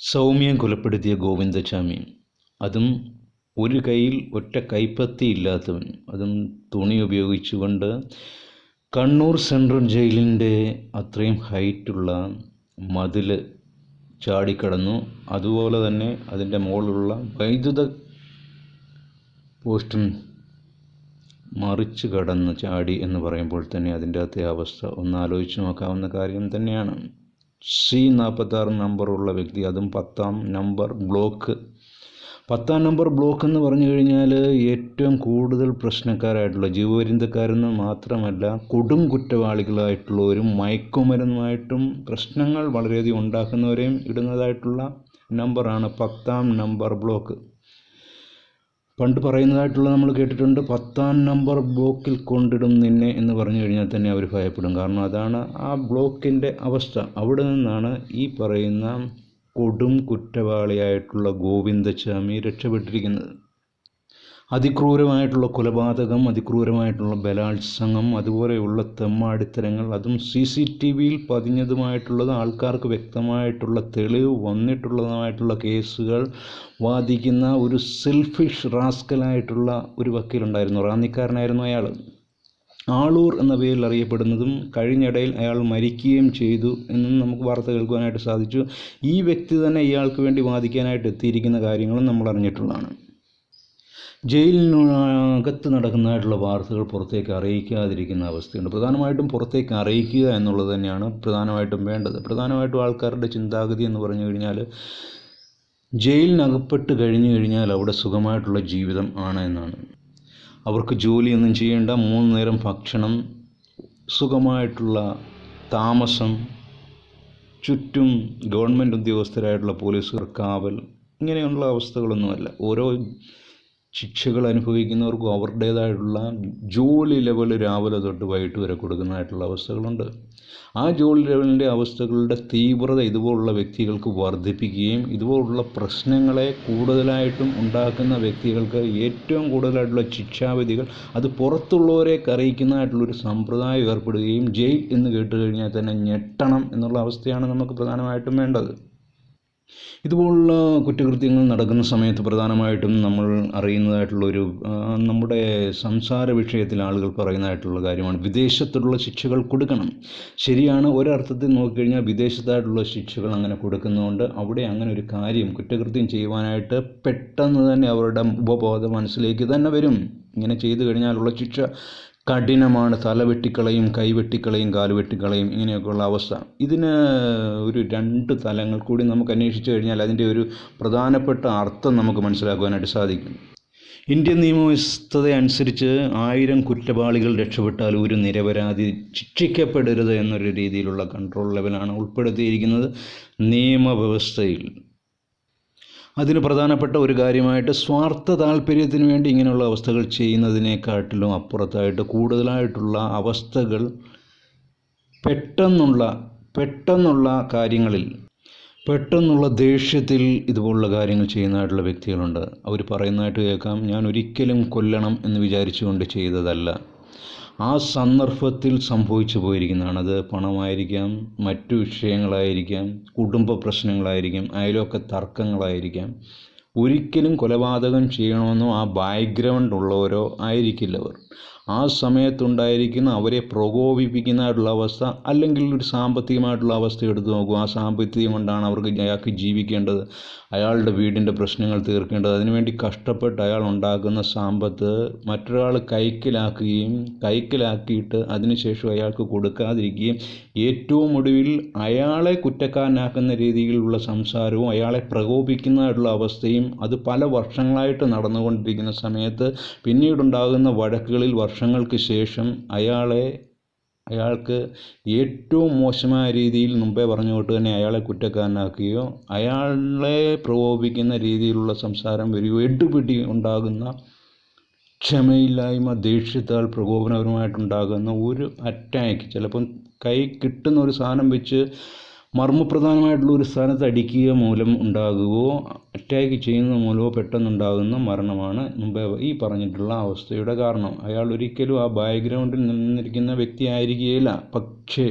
സൗമ്യം കൊലപ്പെടുത്തിയ ഗോവിന്ദച്ചാമി, അതും ഒരു കൈയിൽ ഒറ്റ കൈപ്പത്തി ഇല്ലാത്തവൻ, അതും തുണി ഉപയോഗിച്ചുകൊണ്ട് കണ്ണൂർ സെൻട്രൽ ജയിലിൻ്റെ അത്രയും ഹൈറ്റുള്ള മതിൽ ചാടിക്കടന്നു. അതുപോലെ തന്നെ അതിൻ്റെ മുകളിലുള്ള വൈദ്യുത പോസ്റ്റും മറിച്ച് കടന്ന് ചാടി എന്ന് പറയുമ്പോൾ തന്നെ അതിൻ്റെ അകത്തെ അവസ്ഥ ഒന്ന് ആലോചിച്ച് നോക്കാവുന്ന കാര്യം തന്നെയാണ്. C46 നമ്പറുള്ള വ്യക്തി, അതും 10ാം നമ്പർ ബ്ലോക്ക്. 10ാം നമ്പർ ബ്ലോക്ക് എന്ന് പറഞ്ഞു കഴിഞ്ഞാൽ ഏറ്റവും കൂടുതൽ പ്രശ്നക്കാരായിട്ടുള്ള, ജീവപര്യന്തക്കാരെന്ന് മാത്രമല്ല കൊടും കുറ്റവാളികളായിട്ടുള്ളവരും മയക്കുമരുന്നുമായിട്ടും പ്രശ്നങ്ങൾ വളരെയധികം ഉണ്ടാക്കുന്നവരെയും ഇടുന്നതായിട്ടുള്ള നമ്പറാണ് 10ാം നമ്പർ ബ്ലോക്ക്. പണ്ട് പറയുന്നതായിട്ടുള്ള നമ്മൾ കേട്ടിട്ടുണ്ട്, 10ാം നമ്പർ ബ്ലോക്കിൽ കൊണ്ടിടും നിന്നെ എന്ന് പറഞ്ഞു കഴിഞ്ഞാൽ തന്നെ അവർ ഭയപ്പെടും. കാരണം അതാണ് ആ ബ്ലോക്കിൻ്റെ അവസ്ഥ. അവിടെ നിന്നാണ് ഈ പറയുന്ന കൊടും കുറ്റവാളിയായിട്ടുള്ള ഗോവിന്ദച്ചാമി രക്ഷപ്പെട്ടിരിക്കുന്നത്. അതിക്രൂരമായിട്ടുള്ള കൊലപാതകം, അതിക്രൂരമായിട്ടുള്ള ബലാത്സംഗം, അതുപോലെയുള്ള തെമ്മാടിത്തരങ്ങൾ, അതും CCTVയിൽ പതിഞ്ഞതുമായിട്ടുള്ളത്, ആൾക്കാർക്ക് വ്യക്തമായിട്ടുള്ള തെളിവ് വന്നിട്ടുള്ളതുമായിട്ടുള്ള കേസുകൾ വാദിക്കുന്ന ഒരു സെൽഫിഷ് റാസ്കലായിട്ടുള്ള ഒരു വക്കീലുണ്ടായിരുന്നു. റാന്നിക്കാരനായിരുന്നു അയാൾ. ആളൂർ എന്ന പേരിൽ അറിയപ്പെടുന്നതും കഴിഞ്ഞിടയിൽ അയാൾ മരിക്കുകയും ചെയ്തു എന്നും നമുക്ക് വാർത്ത കേൾക്കുവാനായിട്ട് സാധിച്ചു. ഈ വ്യക്തി തന്നെ ഇയാൾക്ക് വേണ്ടി വാദിക്കാനായിട്ട് എത്തിയിരിക്കുന്ന കാര്യങ്ങളും നമ്മൾ അറിഞ്ഞിട്ടുള്ളതാണ്. ജയിലിനകത്ത് നടക്കുന്നതായിട്ടുള്ള വാർത്തകൾ പുറത്തേക്ക് അറിയിക്കാതിരിക്കുന്ന അവസ്ഥയുണ്ട്. പ്രധാനമായിട്ടും പുറത്തേക്ക് അറിയിക്കുക എന്നുള്ളത് തന്നെയാണ് പ്രധാനമായിട്ടും വേണ്ടത്. പ്രധാനമായിട്ടും ആൾക്കാരുടെ ചിന്താഗതി എന്ന് പറഞ്ഞു കഴിഞ്ഞാൽ, ജയിലിനകപ്പെട്ട് കഴിഞ്ഞു കഴിഞ്ഞാൽ അവിടെ സുഖമായിട്ടുള്ള ജീവിതം ആണ് എന്നാണ്. അവർക്ക് ജോലിയൊന്നും ചെയ്യേണ്ട, 3 നേരം ഭക്ഷണം, സുഖമായിട്ടുള്ള താമസം, ചുറ്റും ഗവൺമെൻറ് ഉദ്യോഗസ്ഥരായിട്ടുള്ള പോലീസുകാർ കാവൽ, ഇങ്ങനെയുള്ള അവസ്ഥകളൊന്നുമല്ല. ഓരോ ശിക്ഷകൾ അനുഭവിക്കുന്നവർക്കും അവരുടേതായിട്ടുള്ള ജോലി ലെവൽ രാവിലെ തൊട്ട് വൈകിട്ട് വരെ കൊടുക്കുന്നതായിട്ടുള്ള അവസ്ഥകളുണ്ട്. ആ ജോലി ലെവലിൻ്റെ അവസ്ഥകളുടെ തീവ്രത ഇതുപോലുള്ള വ്യക്തികൾക്ക് വർദ്ധിപ്പിക്കുകയും ഇതുപോലുള്ള പ്രശ്നങ്ങളെ കൂടുതലായിട്ടും ഉണ്ടാക്കുന്ന വ്യക്തികൾക്ക് ഏറ്റവും കൂടുതലായിട്ടുള്ള ശിക്ഷാവിധികൾ അത് പുറത്തുള്ളവരെ അറിയിക്കുന്നതായിട്ടുള്ളൊരു സമ്പ്രദായം ഏർപ്പെടുകയും ജയിൽ എന്ന് കേട്ട് കഴിഞ്ഞാൽ തന്നെ ഞെട്ടണം എന്നുള്ള അവസ്ഥയാണ് നമുക്ക് പ്രധാനമായിട്ടും വേണ്ടത്. ഇതുപോലുള്ള കുറ്റകൃത്യങ്ങൾ നടക്കുന്ന സമയത്ത് പ്രധാനമായിട്ടും നമ്മൾ അറിയുന്നതായിട്ടുള്ളൊരു നമ്മുടെ സംസാര വിഷയത്തിൽ ആളുകൾ പറയുന്നതായിട്ടുള്ള കാര്യമാണ്, വിദേശത്തുള്ള ശിക്ഷകൾ കൊടുക്കണം. ശരിയാണ്, ഒരർത്ഥത്തിൽ നോക്കിക്കഴിഞ്ഞാൽ വിദേശത്തായിട്ടുള്ള ശിക്ഷകൾ അങ്ങനെ കൊടുക്കുന്നതുകൊണ്ട് അവിടെ അങ്ങനെ ഒരു കാര്യം കുറ്റകൃത്യം ചെയ്യുവാനായിട്ട് പെട്ടെന്ന് തന്നെ അവരുടെ ഉപബോധ മനസ്സിലേക്ക് തന്നെ വരും. ഇങ്ങനെ ചെയ്തു കഴിഞ്ഞാലുള്ള ശിക്ഷ കഠിനമാണ്, തല വെട്ടിക്കളയും, കൈ വെട്ടിക്കളയും, കാല് വെട്ടിക്കളയും, ഇങ്ങനെയൊക്കെയുള്ള അവസ്ഥ. ഇതിന് ഒരു 2 തലങ്ങൾ കൂടി നമുക്ക് അന്വേഷിച്ചു കഴിഞ്ഞാൽ അതിൻ്റെ ഒരു പ്രധാനപ്പെട്ട അർത്ഥം നമുക്ക് മനസ്സിലാക്കുവാനായിട്ട് സാധിക്കും. ഇന്ത്യൻ നിയമവ്യവസ്ഥത അനുസരിച്ച് 1000 കുറ്റവാളികൾ രക്ഷപ്പെട്ടാൽ ഒരു നിരപരാധി ശിക്ഷിക്കപ്പെടരുത് എന്നൊരു രീതിയിലുള്ള കൺട്രോൾ ലെവലാണ് ഉൾപ്പെടുത്തിയിരിക്കുന്നത് നിയമവ്യവസ്ഥയിൽ. അതിന് പ്രധാനപ്പെട്ട ഒരു കാര്യമായിട്ട് സ്വാർത്ഥ താല്പര്യത്തിന് വേണ്ടി ഇങ്ങനെയുള്ള അവസ്ഥകൾ ചെയ്യുന്നതിനെക്കാട്ടിലും അപ്പുറത്തായിട്ട് കൂടുതലായിട്ടുള്ള അവസ്ഥകൾ പെട്ടെന്നുള്ള കാര്യങ്ങളിൽ, പെട്ടെന്നുള്ള ദേഷ്യത്തിൽ ഇതുപോലുള്ള കാര്യങ്ങൾ ചെയ്യുന്നതായിട്ടുള്ള വ്യക്തികളുണ്ട്. അവർ പറയുന്നതായിട്ട് കേൾക്കാം, ഞാൻ ഒരിക്കലും കൊല്ലണം എന്ന് വിചാരിച്ചുകൊണ്ട് ചെയ്തതല്ല, ആ സന്ദർഭത്തിൽ സംഭവിച്ചു പോയിരിക്കുന്നതാണ്. അത് പണമായിരിക്കാം, മറ്റു വിഷയങ്ങളായിരിക്കാം, കുടുംബ പ്രശ്നങ്ങളായിരിക്കാം, അയൽവക്ക തർക്കങ്ങളായിരിക്കാം. ഒരിക്കലും കൊലപാതകം ചെയ്യണമെന്നോ ആ ബാക്ക്ഗ്രൗണ്ട് ഉള്ളവരോ ആയിരിക്കില്ലവർ. ആ സമയത്തുണ്ടായിരിക്കുന്ന അവരെ പ്രകോപിപ്പിക്കുന്നതായിട്ടുള്ള അവസ്ഥ, അല്ലെങ്കിൽ ഒരു സാമ്പത്തികമായിട്ടുള്ള അവസ്ഥ എടുത്തു നോക്കും. ആ സാമ്പത്തികം കൊണ്ടാണ് അയാൾക്ക് ജീവിക്കേണ്ടത്, അയാളുടെ വീടിൻ്റെ പ്രശ്നങ്ങൾ തീർക്കേണ്ടത്. അതിനുവേണ്ടി കഷ്ടപ്പെട്ട് അയാൾ ഉണ്ടാക്കുന്ന സമ്പത്ത് മറ്റൊരാൾ കൈക്കലാക്കിയിട്ട് അതിനുശേഷം അയാൾക്ക് കൊടുക്കാതിരിക്കുകയും ഏറ്റവും ഒടുവിൽ അയാളെ കുറ്റക്കാരനാക്കുന്ന രീതിയിലുള്ള സംസാരവും അയാളെ പ്രകോപിക്കുന്നതായിട്ടുള്ള അവസ്ഥയും അത് പല വർഷങ്ങളായിട്ട് നടന്നുകൊണ്ടിരിക്കുന്ന സമയത്ത് പിന്നീടുണ്ടാകുന്ന വഴക്കുകളിൽ വർഷങ്ങൾക്ക് ശേഷം അയാൾക്ക് ഏറ്റവും മോശമായ രീതിയിൽ മുമ്പേ പറഞ്ഞു കൊണ്ട് തന്നെ അയാളെ കുറ്റക്കാരനാക്കുകയോ അയാളെ പ്രകോപിക്കുന്ന രീതിയിലുള്ള സംസാരം വരികയോ എടുപിടി ഉണ്ടാകുന്ന ക്ഷമയില്ലായ്മ, ദേഷ്യത്താൽ പ്രകോപനപരമായിട്ടുണ്ടാകുന്ന ഒരു അറ്റാക്ക്, ചിലപ്പം കൈ കിട്ടുന്ന ഒരു സാധനം വെച്ച് മർമ്മപ്രധാനമായിട്ടുള്ള ഒരു സ്ഥാനത്ത് അടിക്കുക മൂലം ഉണ്ടാകുകയോ അറ്റാക്ക് ചെയ്യുന്നത് മൂലമോ പെട്ടെന്നുണ്ടാകുന്ന മരണമാണ് മുമ്പേ ഈ പറഞ്ഞിട്ടുള്ള അവസ്ഥയുടെ കാരണം. അയാൾ ഒരിക്കലും ആ ബാക്ക്ഗ്രൗണ്ടിൽ നിന്നിരിക്കുന്ന വ്യക്തി ആയിരിക്കുകയില്ല. പക്ഷേ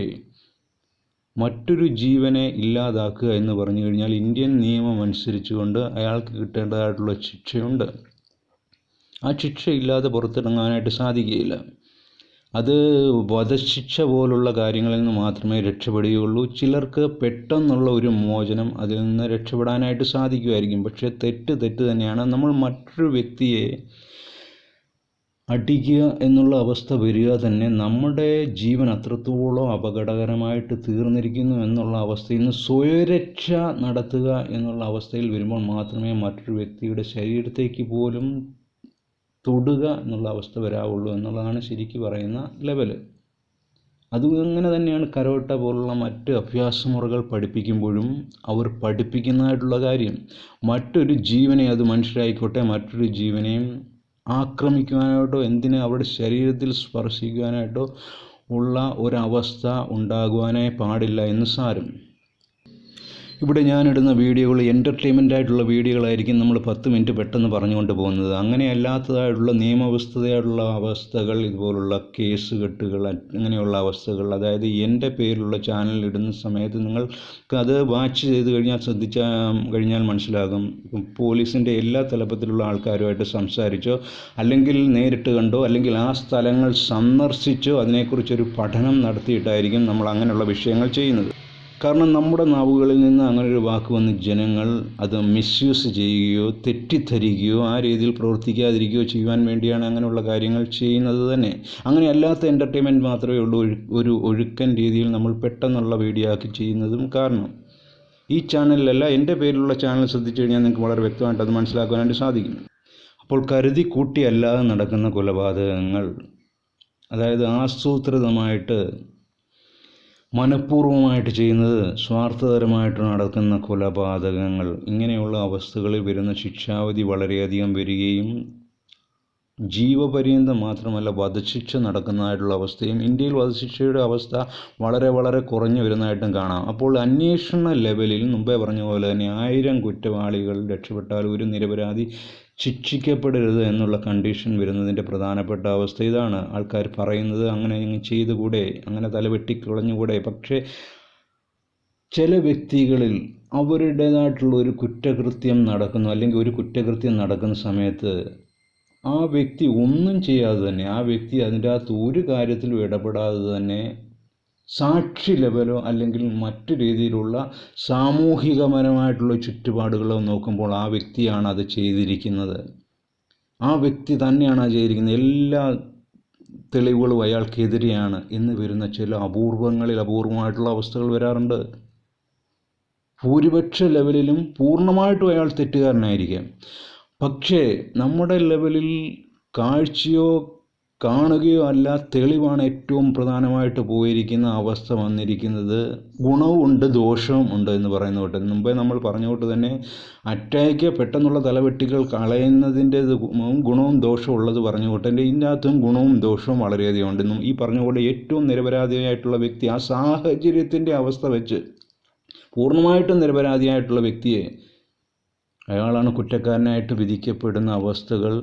മറ്റൊരു ജീവനെ ഇല്ലാതാക്കുക എന്ന് പറഞ്ഞു കഴിഞ്ഞാൽ ഇന്ത്യൻ നിയമം അനുസരിച്ചുകൊണ്ട് അയാൾക്ക് കിട്ടേണ്ടതായിട്ടുള്ള ശിക്ഷയുണ്ട്. ആ ശിക്ഷയില്ലാതെ പുറത്തിറങ്ങാനായിട്ട് സാധിക്കുകയില്ല. അത് വധശിക്ഷ പോലുള്ള കാര്യങ്ങളിൽ നിന്ന് മാത്രമേ രക്ഷപ്പെടുകയുള്ളൂ. ചിലർക്ക് പെട്ടെന്നുള്ള ഒരു മോചനം അതിൽ നിന്ന് രക്ഷപ്പെടാനായിട്ട് സാധിക്കുമായിരിക്കും. പക്ഷേ തെറ്റ് തന്നെയാണ്. നമ്മൾ മറ്റൊരു വ്യക്തിയെ അടിക്കുക എന്നുള്ള അവസ്ഥ വരിക തന്നെ നമ്മുടെ ജീവൻ അത്രത്തോളം അപകടകരമായിട്ട് തീർന്നിരിക്കുന്നു എന്നുള്ള അവസ്ഥയിൽ നിന്ന് സ്വയരക്ഷ നടത്തുക എന്നുള്ള അവസ്ഥയിൽ വരുമ്പോൾ മാത്രമേ മറ്റൊരു വ്യക്തിയുടെ ശരീരത്തേക്ക് പോലും തൊടുക എന്നുള്ള അവസ്ഥ വരാവുള്ളൂ എന്നുള്ളതാണ് ശരിക്ക് പറയുന്ന ലെവൽ. അങ്ങനെ തന്നെയാണ് കരോട്ട പോലുള്ള മറ്റ് അഭ്യാസമുറകൾ പഠിപ്പിക്കുമ്പോഴും അവർ പഠിപ്പിക്കുന്നതായിട്ടുള്ള കാര്യം. മറ്റൊരു ജീവനെ, അത് മനുഷ്യരായിക്കോട്ടെ, മറ്റൊരു ജീവനെയും ആക്രമിക്കുവാനായിട്ടോ എന്തിന് അവരുടെ ശരീരത്തിൽ സ്പർശിക്കുവാനായിട്ടോ ഉള്ള ഒരവസ്ഥ ഉണ്ടാകുവാനേ പാടില്ല എന്ന് സാരം. ഇവിടെ ഞാനിടുന്ന വീഡിയോകൾ എൻ്റർടൈൻമെൻറ്റായിട്ടുള്ള വീഡിയോകളായിരിക്കും. നമ്മൾ 10 മിനിറ്റ് പെട്ടെന്ന് പറഞ്ഞുകൊണ്ട് പോകുന്നത്. അങ്ങനെയല്ലാത്തതായിട്ടുള്ള നിയമവ്യവസ്ഥയായിട്ടുള്ള അവസ്ഥകൾ, ഇതുപോലുള്ള കേസ് കെട്ടുകൾ, അങ്ങനെയുള്ള അവസ്ഥകൾ, അതായത് എൻ്റെ പേരിലുള്ള ചാനൽ ഇടുന്ന സമയത്ത് നിങ്ങൾക്ക് അത് വാച്ച് ചെയ്ത് കഴിഞ്ഞാൽ മനസ്സിലാകും. പോലീസിൻ്റെ എല്ലാ തലപ്പത്തിലുള്ള ആൾക്കാരുമായിട്ട് സംസാരിച്ചോ അല്ലെങ്കിൽ നേരിട്ട് കണ്ടോ അല്ലെങ്കിൽ ആ സ്ഥലങ്ങൾ സന്ദർശിച്ചോ അതിനെക്കുറിച്ചൊരു പഠനം നടത്തിയിട്ടായിരിക്കും നമ്മൾ അങ്ങനെയുള്ള വിഷയങ്ങൾ ചെയ്യുന്നത്. കാരണം നമ്മുടെ നാവുകളിൽ നിന്ന് അങ്ങനൊരു വാക്ക് വന്ന് ജനങ്ങൾ അത് മിസ്യൂസ് ചെയ്യുകയോ തെറ്റിദ്ധരിക്കുകയോ ആ രീതിയിൽ പ്രവർത്തിക്കാതിരിക്കുകയോ ചെയ്യുവാൻ വേണ്ടിയാണ് അങ്ങനെയുള്ള കാര്യങ്ങൾ ചെയ്യുന്നത് തന്നെ. അങ്ങനെ അല്ലാത്ത എൻ്റർടൈൻമെൻറ്റ് മാത്രമേ ഉള്ളൂ ഒരു ഒഴുക്കൻ രീതിയിൽ നമ്മൾ പെട്ടെന്നുള്ള വീഡിയോ ആക്കി ചെയ്യുന്നതും കാരണം. ഈ ചാനലിലല്ല, എൻ്റെ പേരിലുള്ള ചാനൽ ശ്രദ്ധിച്ചു കഴിഞ്ഞാൽ നിങ്ങൾക്ക് വളരെ വ്യക്തമായിട്ട് അത് മനസ്സിലാക്കാനായിട്ട് സാധിക്കും. അപ്പോൾ കരുതി കൂട്ടിയല്ലാതെ നടക്കുന്ന കൊലപാതകങ്ങൾ, അതായത് ആസൂത്രിതമായിട്ട് മനഃപൂർവ്വമായിട്ട് ചെയ്യുന്നത്, സ്വാർത്ഥപരമായിട്ട് നടക്കുന്ന കൊലപാതകങ്ങൾ, ഇങ്ങനെയുള്ള അവസ്ഥകളിൽ വരുന്ന ശിക്ഷാവിധി വളരെയധികം വരികയും ജീവപര്യന്തം മാത്രമല്ല വധശിക്ഷ നടക്കുന്നതായിട്ടുള്ള അവസ്ഥയും, ഇന്ത്യയിൽ വധശിക്ഷയുടെ അവസ്ഥ വളരെ കുറഞ്ഞു വരുന്നതായിട്ടും കാണാം. അപ്പോൾ അന്വേഷണ ലെവലിൽ മുമ്പേ പറഞ്ഞ പോലെ തന്നെ 1000 കുറ്റവാളികൾ രക്ഷപ്പെട്ടാൽ ഒരു നിരപരാധി ശിക്ഷിക്കപ്പെടരുത് എന്നുള്ള കണ്ടീഷൻ വരുന്നതിൻ്റെ പ്രധാനപ്പെട്ട അവസ്ഥ ഇതാണ്. ആൾക്കാർ പറയുന്നത് അങ്ങനെ ചെയ്തുകൂടെ, അങ്ങനെ തലവെട്ടിക്കളഞ്ഞുകൂടെ. പക്ഷേ ചില വ്യക്തികളിൽ അവരുടേതായിട്ടുള്ള ഒരു കുറ്റകൃത്യം നടക്കുന്നു, അല്ലെങ്കിൽ ഒരു കുറ്റകൃത്യം നടക്കുന്ന സമയത്ത് ആ വ്യക്തി ഒന്നും ചെയ്യാതെ തന്നെ, ആ വ്യക്തി അതിൻ്റെ അകത്ത് ഒരു കാര്യത്തിലും ഇടപെടാതെ തന്നെ സാക്ഷി ലെവലോ അല്ലെങ്കിൽ മറ്റു രീതിയിലുള്ള സാമൂഹികപരമായിട്ടുള്ള ചുറ്റുപാടുകളോ നോക്കുമ്പോൾ ആ വ്യക്തിയാണ് അത് ചെയ്തിരിക്കുന്നത്, ആ വ്യക്തി തന്നെയാണ് അത് ചെയ്തിരിക്കുന്നത്, എല്ലാ തെളിവുകളും അയാൾക്കെതിരെയാണ് എന്ന് വരുന്ന ചില അപൂർവമായിട്ടുള്ള അവസ്ഥകൾ വരാറുണ്ട്. ഭൂരിപക്ഷ ലെവലിലും പൂർണ്ണമായിട്ടും അയാൾ തെറ്റുകാരനായിരിക്കാം. പക്ഷേ നമ്മുടെ ലെവലിൽ കാഴ്ചയോ കാണുകയോ അല്ല, തെളിവാണ് ഏറ്റവും പ്രധാനമായിട്ട് പോയിരിക്കുന്ന അവസ്ഥ വന്നിരിക്കുന്നത്. ഗുണവും ഉണ്ട് ദോഷവും ഉണ്ട് എന്ന് പറയുന്ന തൊട്ട് മുമ്പേ നമ്മൾ പറഞ്ഞ തൊട്ട് തന്നെ അറ്റാക്ക് പെട്ടെന്നുള്ള തലവെട്ടികൾ കളയുന്നതിൻ്റെ ഗുണവും ദോഷവും ഉള്ളത് പറഞ്ഞു തൊട്ട് തന്നെ ഇതിനകത്തും ഗുണവും ദോഷവും വളരെയധികം ഉണ്ടെന്നും ഈ പറഞ്ഞ പോലെ ഏറ്റവും നിരപരാധിയായിട്ടുള്ള വ്യക്തി ആ സാഹചര്യത്തിൻ്റെ അവസ്ഥ വെച്ച് പൂർണ്ണമായിട്ടും നിരപരാധിയായിട്ടുള്ള വ്യക്തിയെ അയാളാണ് കുറ്റക്കാരനായിട്ട് വിധിക്കപ്പെടുന്ന അവസ്ഥകൾ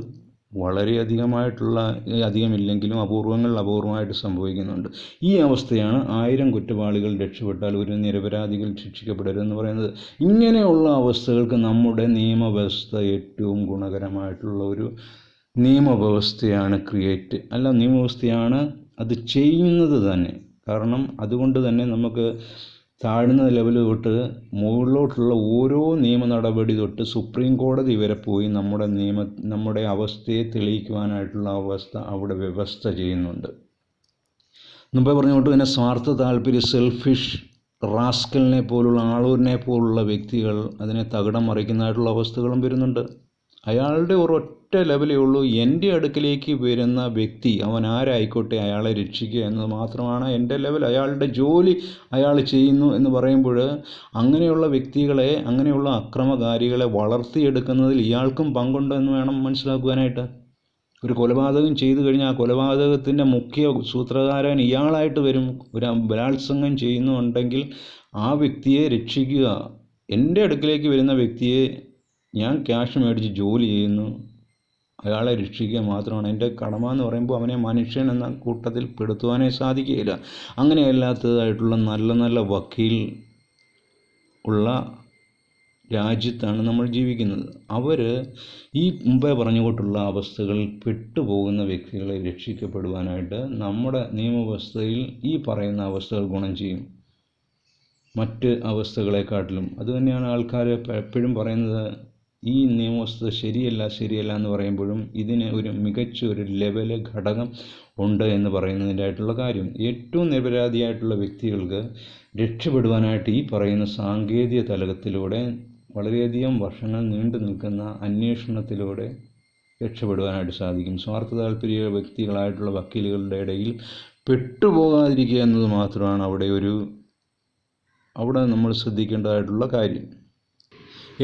വളരെയധികമായിട്ടുള്ള, അധികമില്ലെങ്കിലും അപൂർവമായിട്ട് സംഭവിക്കുന്നുണ്ട്. ഈ അവസ്ഥയാണ് 1000 കുറ്റവാളികൾ രക്ഷപ്പെട്ടാൽ ഒരു നിരപരാധികൾ ശിക്ഷിക്കപ്പെടരുതെന്ന് പറയുന്നത്. ഇങ്ങനെയുള്ള അവസ്ഥകൾക്ക് നമ്മുടെ നിയമവ്യവസ്ഥ ഏറ്റവും ഗുണകരമായിട്ടുള്ള ഒരു നിയമവ്യവസ്ഥയാണ് നിയമവ്യവസ്ഥയാണ് അത് ചെയ്യുന്നത് തന്നെ. കാരണം അതുകൊണ്ട് തന്നെ നമുക്ക് താഴ്ന്ന ലെവൽ തൊട്ട് മുകളിലോട്ടുള്ള ഓരോ നിയമ നടപടി തൊട്ട് സുപ്രീം കോടതി വരെ പോയി നമ്മുടെ അവസ്ഥയെ തെളിയിക്കുവാനായിട്ടുള്ള അവസ്ഥ അവിടെ വ്യവസ്ഥ ചെയ്യുന്നുണ്ട്. മുമ്പേ പറഞ്ഞുകൊണ്ട് തന്നെ സ്വാർത്ഥ താല്പര്യം, സെൽഫിഷ് റാസ്കലിനെ പോലുള്ള ആളൂരിനെ പോലുള്ള വ്യക്തികൾ അതിനെ തകിടം മറിക്കുന്നതായിട്ടുള്ള അവസ്ഥകളും വരുന്നുണ്ട്. അയാളുടെ ഒരൊറ്റ ലെവലേ ഉള്ളൂ, എൻ്റെ അടുക്കിലേക്ക് വരുന്ന വ്യക്തി അവൻ ആരായിക്കോട്ടെ അയാളെ രക്ഷിക്കുക എന്നത് മാത്രമാണ് എൻ്റെ ലെവൽ. അയാളുടെ ജോലി അയാൾ ചെയ്യുന്നു എന്ന് പറയുമ്പോൾ അങ്ങനെയുള്ള വ്യക്തികളെ, അങ്ങനെയുള്ള അക്രമകാരികളെ വളർത്തിയെടുക്കുന്നതിൽ ഇയാൾക്കും പങ്കുണ്ടെന്ന് വേണം മനസ്സിലാക്കുവാനായിട്ട്. ഒരു കൊലപാതകം ചെയ്തു കഴിഞ്ഞാൽ ആ കൊലപാതകത്തിൻ്റെ മുഖ്യ സൂത്രധാരൻ ഇയാളായിട്ട് വരും. ഒരു ബലാത്സംഗം ചെയ്യുന്നുണ്ടെങ്കിൽ ആ വ്യക്തിയെ രക്ഷിക്കുക. എൻ്റെ അടുക്കിലേക്ക് വരുന്ന വ്യക്തിയെ ഞാൻ ക്യാഷ് മേടിച്ച് ജോലി ചെയ്യുന്നു, അയാളെ രക്ഷിക്കുക മാത്രമാണ് എൻ്റെ കടമ എന്ന് പറയുമ്പോൾ അവനെ മനുഷ്യൻ എന്ന കൂട്ടത്തിൽ പെടുത്തുവാനേ സാധിക്കുകയില്ല. അങ്ങനെയല്ലാത്തതായിട്ടുള്ള നല്ല നല്ല വക്കീൽ ഉള്ള രാജ്യത്താണ് നമ്മൾ ജീവിക്കുന്നത്. അവർ ഈ മുമ്പേ പറഞ്ഞുകൊണ്ടുള്ള അവസ്ഥകളിൽ പെട്ടുപോകുന്ന വ്യക്തികളെ രക്ഷിക്കപ്പെടുവാനായിട്ട് നമ്മുടെ നിയമവ്യവസ്ഥയിൽ ഈ പറയുന്ന അവസ്ഥകൾ ഗുണം ചെയ്യും, മറ്റ് അവസ്ഥകളെക്കാട്ടിലും. അതുതന്നെയാണ് ആൾക്കാർ എപ്പോഴും പറയുന്നത്, ഈ നിയമവ്യവസ്ഥ ശരിയല്ല എന്ന് പറയുമ്പോഴും ഇതിന് ഒരു മികച്ച ഒരു ലെവല് ഘടകം ഉണ്ട് എന്ന് പറയുന്നതിൻ്റെ ആയിട്ടുള്ള കാര്യം. ഏറ്റവും നിരപരാധിയായിട്ടുള്ള വ്യക്തികൾക്ക് രക്ഷപ്പെടുവാനായിട്ട് ഈ പറയുന്ന സാങ്കേതിക തലത്തിലൂടെ വളരെയധികം വർഷങ്ങൾ നീണ്ടു നിൽക്കുന്ന അന്വേഷണത്തിലൂടെ രക്ഷപ്പെടുവാനായിട്ട് സാധിക്കും. സ്വാർത്ഥ താല്പര്യ വ്യക്തികളായിട്ടുള്ള വക്കീലുകളുടെ ഇടയിൽ പെട്ടുപോകാതിരിക്കുക എന്നത് മാത്രമാണ് അവിടെ നമ്മൾ ശ്രദ്ധിക്കേണ്ടതായിട്ടുള്ള കാര്യം.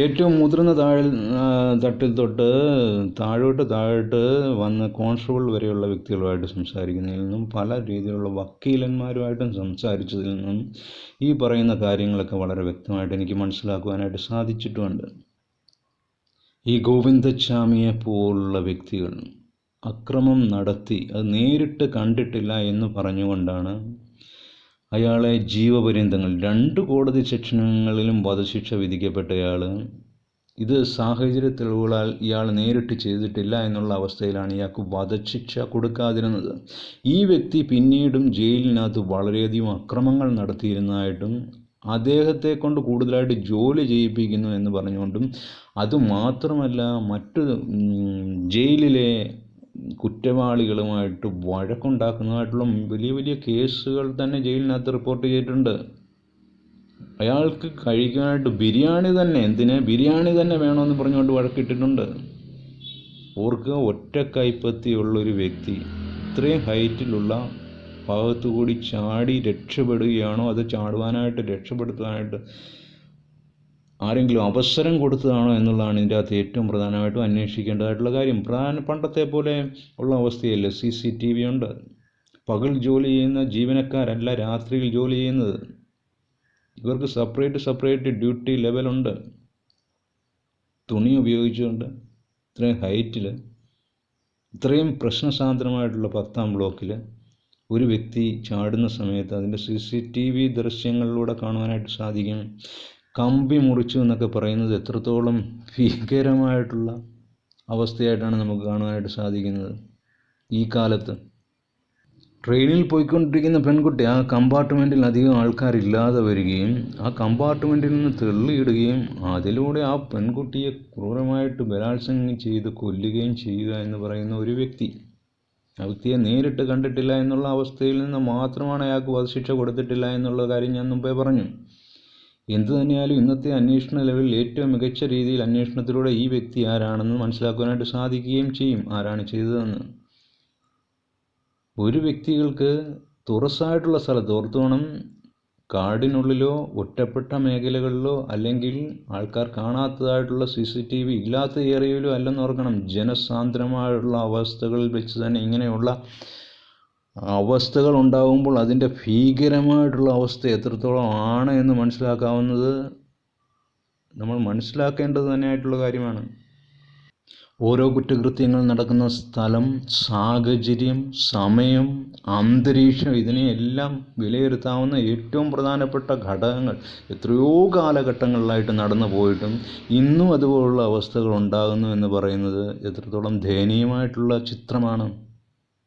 ഏറ്റവും മുതിർന്ന തട്ടിൽ തൊട്ട് താഴോട്ട് വന്ന് കോൺസ്റ്റബിൾ വരെയുള്ള വ്യക്തികളുമായിട്ട് സംസാരിക്കുന്നതിൽ നിന്നും പല രീതിയിലുള്ള വക്കീലന്മാരുമായിട്ടും സംസാരിച്ചതിൽ നിന്നും ഈ പറയുന്ന കാര്യങ്ങളൊക്കെ വളരെ വ്യക്തമായിട്ട് എനിക്ക് മനസ്സിലാക്കുവാനായിട്ട് സാധിച്ചിട്ടുമുണ്ട്. ഈ ഗോവിന്ദച്ചാമിയെ പോലുള്ള വ്യക്തികൾ അക്രമം നടത്തി അത് നേരിട്ട് കണ്ടിട്ടില്ല എന്ന് പറഞ്ഞുകൊണ്ടാണ് അയാളെ ജീവപര്യന്തങ്ങൾ 2 കോടതി സെക്ഷനുകളിലും വധശിക്ഷ വിധിക്കപ്പെട്ടയാൾ. ഇത് സാഹചര്യ തെളിവുകളാൽ ഇയാൾ നേരിട്ട് ചെയ്തിട്ടില്ല എന്നുള്ള അവസ്ഥയിലാണ് ഇയാൾക്ക് വധശിക്ഷ കൊടുക്കാതിരുന്നത്. ഈ വ്യക്തി പിന്നീടും ജയിലിനകത്ത് വളരെയധികം അക്രമങ്ങൾ നടത്തിയിരുന്നതായിട്ടും അദ്ദേഹത്തെ കൊണ്ട് കൂടുതലായിട്ട് ജോലി ചെയ്യിപ്പിക്കുന്നു എന്ന് പറഞ്ഞുകൊണ്ടും, അതുമാത്രമല്ല മറ്റു ജയിലിലെ കുറ്റവാളികളുമായിട്ട് വഴക്കുണ്ടാക്കുന്നതായിട്ടുള്ള വലിയ വലിയ കേസുകൾ തന്നെ ജയിലിനകത്ത് റിപ്പോർട്ട് ചെയ്തിട്ടുണ്ട്. അയാൾക്ക് കഴിക്കാനായിട്ട് ബിരിയാണി തന്നെ വേണമെന്ന് പറഞ്ഞുകൊണ്ട് വഴക്കിട്ടിട്ടുണ്ട്. ഓർക്ക് ഒറ്റ കൈപ്പത്തിയുള്ളൊരു വ്യക്തി ഇത്രയും ഹൈറ്റിലുള്ള ഭാഗത്തുകൂടി ചാടി രക്ഷപ്പെടുകയാണോ, അത് രക്ഷപ്പെടുത്താനായിട്ട് ആരെങ്കിലും അവസരം കൊടുത്തതാണോ എന്നുള്ളതാണ് ഇതിൻ്റെ അകത്ത് ഏറ്റവും പ്രധാനമായിട്ടും അന്വേഷിക്കേണ്ടതായിട്ടുള്ള കാര്യം. പണ്ടത്തെ പോലെ ഉള്ള അവസ്ഥയല്ല. CCTV ഉണ്ട്. പകൽ ജോലി ചെയ്യുന്ന ജീവനക്കാരല്ല രാത്രിയിൽ ജോലി ചെയ്യുന്നത്. ഇവർക്ക് സെപ്പറേറ്റ് ഡ്യൂട്ടി ലെവലുണ്ട്. തുണി ഉപയോഗിച്ചുകൊണ്ട് ഇത്രയും ഹൈറ്റിൽ ഇത്രയും പ്രശ്നസാന്ദ്രമായിട്ടുള്ള 10ാം ബ്ലോക്കിൽ ഒരു വ്യക്തി ചാടുന്ന സമയത്ത് അതിൻ്റെ CCTV ദൃശ്യങ്ങളിലൂടെ കാണുവാനായിട്ട് സാധിക്കും. കമ്പി മുറിച്ചു എന്നൊക്കെ പറയുന്നത് എത്രത്തോളം ഭീകരമായിട്ടുള്ള അവസ്ഥയായിട്ടാണ് നമുക്ക് കാണുവാനായിട്ട് സാധിക്കുന്നത്. ഈ കാലത്ത് ട്രെയിനിൽ പോയിക്കൊണ്ടിരിക്കുന്ന പെൺകുട്ടി ആ കമ്പാർട്ട്മെൻറ്റിൽ അധികം ആൾക്കാരില്ലാതെ വരികയും ആ കമ്പാർട്ട്മെൻറ്റിൽ നിന്ന് തള്ളിയിടുകയും അതിലൂടെ ആ പെൺകുട്ടിയെ ക്രൂരമായിട്ട് ബലാത്സംഗം ചെയ്ത് കൊല്ലുകയും ചെയ്യുക എന്ന് പറയുന്ന ഒരു വ്യക്തി, ആ വ്യക്തിയെ നേരിട്ട് കണ്ടിട്ടില്ല എന്നുള്ള അവസ്ഥയിൽ നിന്ന് മാത്രമാണ് അയാൾക്ക് വധശിക്ഷ കൊടുത്തിട്ടില്ല എന്നുള്ള കാര്യം ഞാൻ മുമ്പേ പറഞ്ഞു. എന്തു തന്നെയാലും ഇന്നത്തെ അന്വേഷണ ലെവലിൽ ഏറ്റവും മികച്ച രീതിയിൽ അന്വേഷണത്തിലൂടെ ഈ വ്യക്തി ആരാണെന്ന് മനസ്സിലാക്കുവാനായിട്ട് സാധിക്കുകയും ചെയ്യും, ആരാണ് ചെയ്തതെന്ന്. ഒരു വ്യക്തികൾക്ക് തുറസ്സായിട്ടുള്ള സ്ഥലത്ത്, ഓർത്തോണം, കാടിനുള്ളിലോ ഒറ്റപ്പെട്ട മേഖലകളിലോ അല്ലെങ്കിൽ ആൾക്കാർ കാണാത്തതായിട്ടുള്ള CCTV ഇല്ലാത്ത ഏരിയയിലോ അല്ലെന്ന് ഓർക്കണം. ജനസാന്ദ്രമായുള്ള അവസ്ഥകളിൽ വെച്ച് തന്നെ ഇങ്ങനെയുള്ള അവസ്ഥകൾ ഉണ്ടാകുമ്പോൾ അതിൻ്റെ ഭീകരമായിട്ടുള്ള അവസ്ഥ എത്രത്തോളം ആണ് എന്ന് മനസ്സിലാക്കാവുന്നത് നമ്മൾ മനസ്സിലാക്കേണ്ടത് തന്നെയായിട്ടുള്ള കാര്യമാണ്. ഓരോ കുറ്റകൃത്യങ്ങൾ നടക്കുന്ന സ്ഥലം, സാഹചര്യം, സമയം, അന്തരീക്ഷം, ഇതിനെയെല്ലാം വിലയിരുത്താവുന്ന ഏറ്റവും പ്രധാനപ്പെട്ട ഘടകങ്ങൾ എത്രയോ കാലഘട്ടങ്ങളിലായിട്ട് നടന്നു പോയിട്ടും ഇന്നും അതുപോലുള്ള അവസ്ഥകൾ ഉണ്ടാകുന്നു എന്ന് പറയുന്നത് എത്രത്തോളം ദയനീയമായിട്ടുള്ള ചിത്രമാണ്.